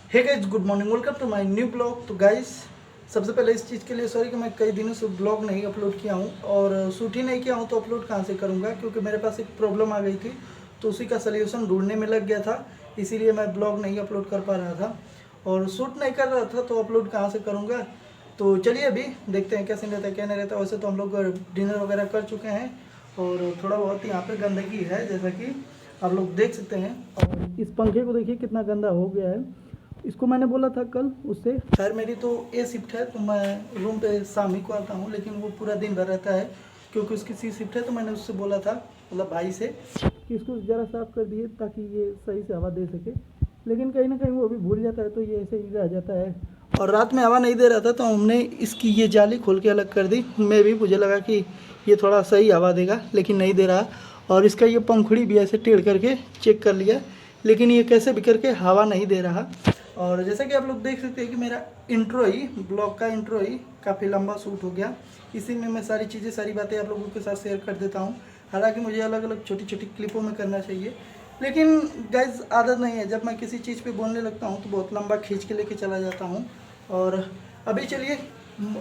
Hey guys, good morning, welcome to my new blog. तो guys, सबसे पहले इस चीज़ के लिए सॉरी कि मैं कई दिनों से ब्लॉग नहीं अपलोड किया हूँ और शूट ही नहीं किया हूँ, तो अपलोड कहाँ से करूँगा, क्योंकि मेरे पास एक प्रॉब्लम आ गई थी तो उसी का सलूशन ढूंढने में लग गया था। इसीलिए मैं ब्लॉग नहीं अपलोड कर पा रहा था और शूट नहीं कर रहा था, तो अपलोड कहाँ से करूँगा। तो चलिए अभी देखते हैं क्या सीन रहता है क्या नहीं रहता। वैसे तो हम लोग डिनर वगैरह कर चुके हैं और थोड़ा बहुत यहाँ पे गंदगी है, जैसा कि आप लोग देख सकते हैं। और इस पंखे को देखिए कितना गंदा हो गया है। इसको मैंने बोला था कल उससे, खैर मेरी तो ए शिफ्ट है तो मैं रूम पे शाम ही को आता हूँ, लेकिन वो पूरा दिन भर रहता है क्योंकि उसकी सी शिफ्ट है। तो मैंने उससे बोला था, मतलब भाई से, कि इसको ज़रा साफ़ कर दिए ताकि ये सही से हवा दे सके, लेकिन कहीं ना कहीं वो भी भूल जाता है, तो ये ऐसे ही रह जाता है। और रात में हवा नहीं दे रहा था तो हमने इसकी ये जाली खोल के अलग कर दी। मैं भी, मुझे लगा कि ये थोड़ा सही हवा देगा, लेकिन नहीं दे रहा। और इसका ये पंखुड़ी भी ऐसे टेढ़ करके चेक कर लिया, लेकिन ये कैसे भी करके हवा नहीं दे रहा। और जैसा कि आप लोग देख सकते हैं कि मेरा इंट्रो ही, ब्लॉग का इंट्रो ही काफ़ी लंबा शूट हो गया। इसी में मैं सारी चीज़ें, सारी बातें आप लोगों के साथ शेयर कर देता हूँ। हालांकि मुझे अलग अलग छोटी छोटी क्लिपों में करना चाहिए, लेकिन गाइज आदत नहीं है। जब मैं किसी चीज़ पे बोलने लगता हूँ तो बहुत लंबा खींच के लेके चला जाता हूँ। और अभी चलिए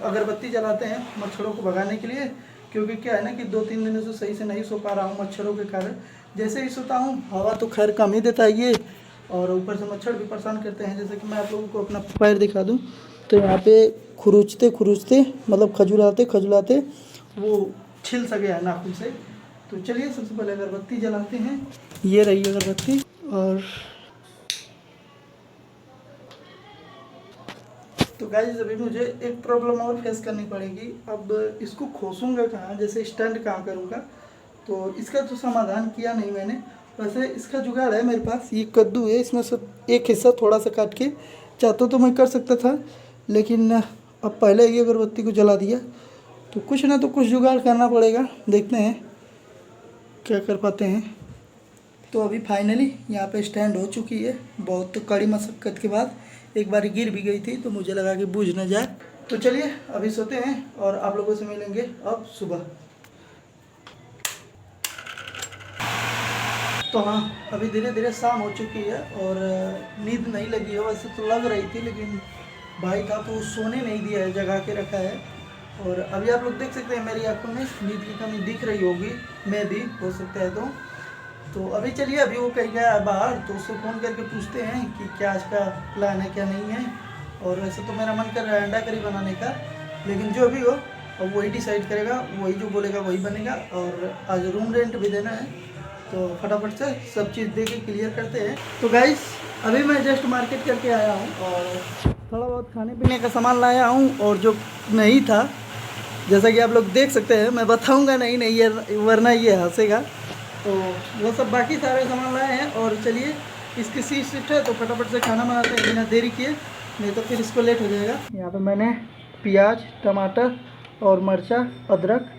अगरबत्ती जलाते हैं मच्छरों को भगाने के लिए, क्योंकि क्या है ना कि 2-3 दिनों से सही से नहीं सो पा रहा हूँ मच्छरों के कारण। जैसे ही सोता हूँ हवा तो खैर कम ही देता है ये, और ऊपर से मच्छर भी परेशान करते हैं। जैसे कि मैं आप लोगों को अपना पैर दिखा दूं तो यहाँ पे खुरुचते खुरुचते, मतलब खजुलाते खजुलाते वो छिल सा गया है नाखून से। तो चलिए सबसे पहले अगरबत्ती जलाते हैं। ये रही अगरबत्ती। और तो गाइस अभी मुझे एक प्रॉब्लम और फेस करनी पड़ेगी। अब इसको खोसूंगा कहाँ, जैसे स्टैंड कहाँ करूँगा, तो इसका तो समाधान किया नहीं मैंने। वैसे इसका जुगाड़ है मेरे पास, ये कद्दू है, इसमें से एक हिस्सा थोड़ा सा काट के चाहता तो मैं कर सकता था, लेकिन अब पहले ही अगरबत्ती को जला दिया तो कुछ ना तो कुछ जुगाड़ करना पड़ेगा। देखते हैं क्या कर पाते हैं। तो अभी फाइनली यहाँ पे स्टैंड हो चुकी है। बहुत कड़ी मशक्क़त के बाद एक बार गिर भी गई थी तो मुझे लगा कि बुझ न जाए। तो चलिए अभी सोते हैं और आप लोगों से मिलेंगे अब सुबह। तो हाँ, अभी धीरे धीरे शाम हो चुकी है और नींद नहीं लगी है। वैसे तो लग रही थी, लेकिन भाई था तो सोने नहीं दिया है, जगा के रखा है। और अभी आप लोग देख सकते हैं मेरी आंखों में नींद की कमी दिख रही होगी, मैं भी, हो सकता है। तो अभी चलिए, अभी वो कहीं गया है बाहर, तो उसको फ़ोन करके पूछते हैं कि क्या आज का प्लान है क्या नहीं है। और वैसे तो मेरा मन कर रहा है अंडा करी बनाने का, लेकिन जो भी हो अब वही डिसाइड करेगा, वही जो बोलेगा वही बनेगा। और आज रूम रेंट भी देना है, तो फटाफट से सब चीज़ दे के क्लियर करते हैं। तो गाइस अभी मैं जस्ट मार्केट करके आया हूँ और थोड़ा बहुत खाने पीने का सामान लाया हूँ, और जो नहीं था, जैसा कि आप लोग देख सकते हैं, मैं बताऊँगा नहीं ये, वरना ये हंसेगा। तो वो सब बाकी सारे सामान लाए हैं। और चलिए, इसकी सी शिफ्ट है तो फटाफट से खाना बनाते हैं बिना देरी किए, नहीं तो फिर इसको लेट हो जाएगा। यहाँ पे मैंने प्याज, टमाटर और मिर्चा, अदरक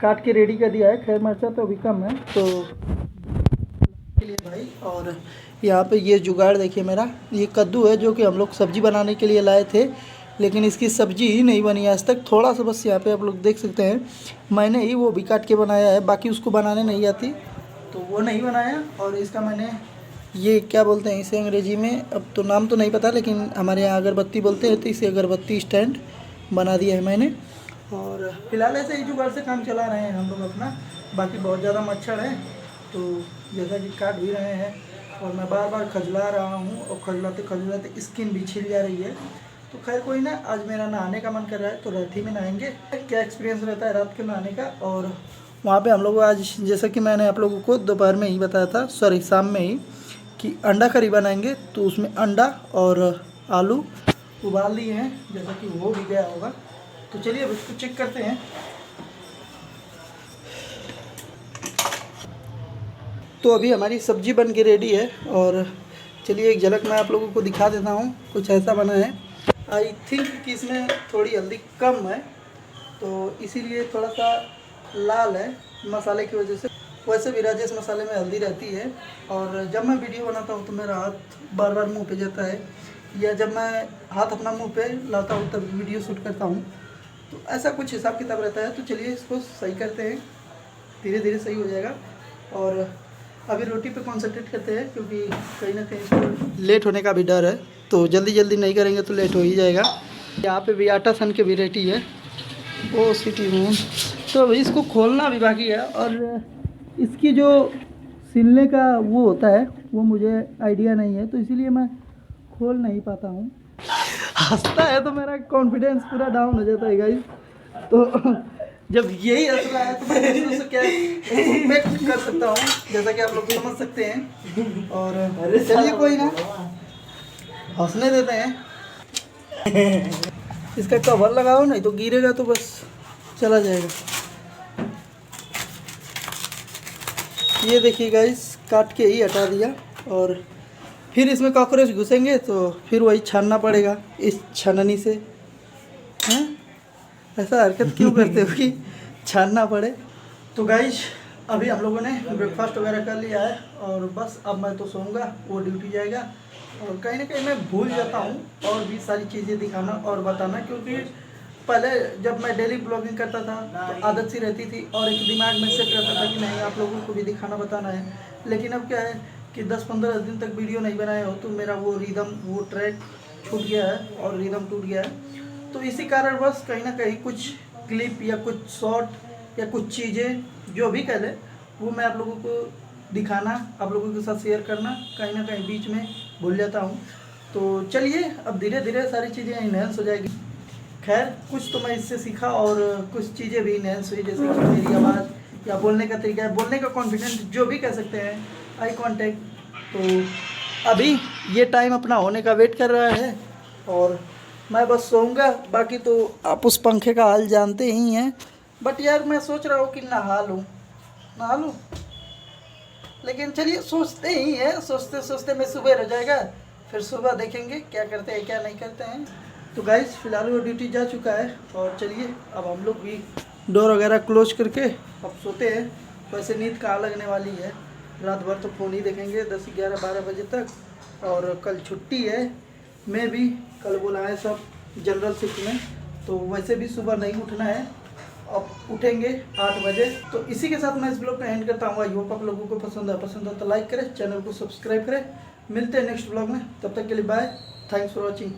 काट के रेडी कर दिया है। खैर मिर्चा तो अभी कम है तो के लिए भाई। और यहाँ पे ये जुगाड़ देखिए मेरा, ये कद्दू है जो कि हम लोग सब्जी बनाने के लिए लाए थे, लेकिन इसकी सब्जी ही नहीं बनी आज तक। थोड़ा सा बस यहाँ पे आप लोग देख सकते हैं, मैंने ही वो भी काट के बनाया है, बाकी उसको बनाने नहीं आती तो वो नहीं बनाया। और इसका मैंने ये क्या बोलते हैं इसे अंग्रेजी में, अब तो नाम तो नहीं पता, लेकिन हमारे यहाँ अगरबत्ती बोलते हैं, तो इसे अगरबत्ती स्टैंड बना दिया है मैंने। और फिलहाल ऐसे ही जुगाड़ से काम चला रहे हैं हम लोग अपना। बाकी बहुत ज़्यादा मच्छर है, तो जैसा कि काट भी रहे हैं, और मैं बार बार खजला रहा हूँ, और खजलाते खजलाते स्किन भी छिल जा रही है। तो खैर कोई ना, आज मेरा नहाने का मन कर रहा है तो रात ही में नहाएंगे। क्या एक्सपीरियंस रहता है रात के नहाने का। और वहाँ पे हम लोग आज, जैसा कि मैंने आप लोगों को दोपहर में ही बताया था, सॉरी शाम में ही, कि अंडा करी बनाएंगे। तो उसमें अंडा और आलू उबाल लिए हैं, जैसा कि हो भी गया होगा। तो चलिए अब इसको चेक करते हैं। तो अभी हमारी सब्जी बन के रेडी है, और चलिए एक झलक मैं आप लोगों को दिखा देता हूँ। कुछ ऐसा बना है। आई थिंक कि इसमें थोड़ी हल्दी कम है, तो इसीलिए थोड़ा सा लाल है मसाले की वजह से। वैसे भी राजेश मसाले में हल्दी रहती है। और जब मैं वीडियो बनाता हूँ तो मेरा हाथ बार बार मुंह पे जाता है, या जब मैं हाथ अपना मुंह पे लाता हूँ तब वीडियो शूट करता हूँ, तो ऐसा कुछ हिसाब किताब रहता है। तो चलिए इसको सही करते हैं, धीरे धीरे सही हो जाएगा। और अभी रोटी पे कॉन्सेंट्रेट करते हैं, क्योंकि कहीं ना कहीं इसको लेट होने का भी डर है। तो जल्दी जल्दी नहीं करेंगे तो लेट हो ही जाएगा। यहाँ पे भी आटा सन के वेराइटी है वो सिटी में, तो अभी इसको खोलना भी बाकी है। और इसकी जो सिलने का वो होता है वो मुझे आइडिया नहीं है, तो इसीलिए मैं खोल नहीं पाता हूँ। हंसता है तो मेरा कॉन्फिडेंस पूरा डाउन हो जाता है गाइस। तो जब यही हंस रहा है तो मैं दूसरों से क्या एक्सपेक्ट कर सकता हूँ, जैसा कि आप लोग समझ सकते हैं। और चलिए कोई ना, हंसने देते हैं। इसका कवर लगाओ, नहीं तो गिरेगा तो बस चला जाएगा। ये देखिए गाइस, काट के ही हटा दिया। और फिर इसमें कॉकरोच घुसेंगे तो फिर वही छानना पड़ेगा इस छाननी से। हैं, ऐसा हरकत क्यों करते हो कि छानना पड़े। तो गाइस अभी हम लोगों ने ब्रेकफास्ट वगैरह कर लिया है और बस अब मैं तो सोऊंगा, वो ड्यूटी जाएगा। और कहीं ना कहीं मैं भूल जाता हूँ और भी सारी चीज़ें दिखाना और बताना, क्योंकि पहले जब मैं डेली ब्लॉगिंग करता था तो आदत सी रहती थी और एक दिमाग में सेट रहता था कि नहीं आप लोगों को भी दिखाना बताना है। लेकिन अब क्या है कि 10-15 दिन तक वीडियो नहीं बनाए हो तो मेरा वो रिदम, वो ट्रैक छूट गया है और रिदम टूट गया है। तो इसी कारण बस कहीं ना कहीं कुछ क्लिप या कुछ शॉर्ट या कुछ चीज़ें जो भी कह लें वो मैं आप लोगों को दिखाना, आप लोगों के साथ शेयर करना कहीं ना कहीं बीच में भूल जाता हूँ। तो चलिए अब धीरे धीरे सारी चीज़ें इन्हेंस हो जाएगी। खैर कुछ तो मैं इससे सीखा और कुछ चीज़ें भी इन्हेंस हुई, जैसे कि मेरी आवाज़ या बोलने का तरीका है, बोलने का कॉन्फिडेंस, जो भी कह सकते हैं, आई कांटेक्ट। तो अभी ये टाइम अपना होने का वेट कर रहा है और मैं बस सोऊंगा। बाकी तो आप उस पंखे का हाल जानते ही हैं। बट यार मैं सोच रहा हूँ कि नहा लूँ, लेकिन चलिए सोचते ही हैं, सोचते सोचते में सुबह हो जाएगा। फिर सुबह देखेंगे क्या करते हैं क्या नहीं करते हैं। तो गाइस फिलहाल वो ड्यूटी जा चुका है और चलिए अब हम लोग भी डोर वगैरह क्लोज करके अब सोते हैं। वैसे नींद कहाँ लगने वाली है, रात भर तो फ़ोन ही देखेंगे 10, 11, 12 बजे तक। और कल छुट्टी है, मैं भी कल बुलाए सब जनरल शिफ्ट में, तो वैसे भी सुबह नहीं उठना है, अब उठेंगे 8 बजे। तो इसी के साथ मैं इस ब्लॉग का एंड करता हूँ। आई होप आप लोगों को पसंद है तो लाइक करें, चैनल को सब्सक्राइब करें। मिलते हैं नेक्स्ट ब्लॉग में, तब तक के लिए बाय, थैंक्स फॉर वॉचिंग।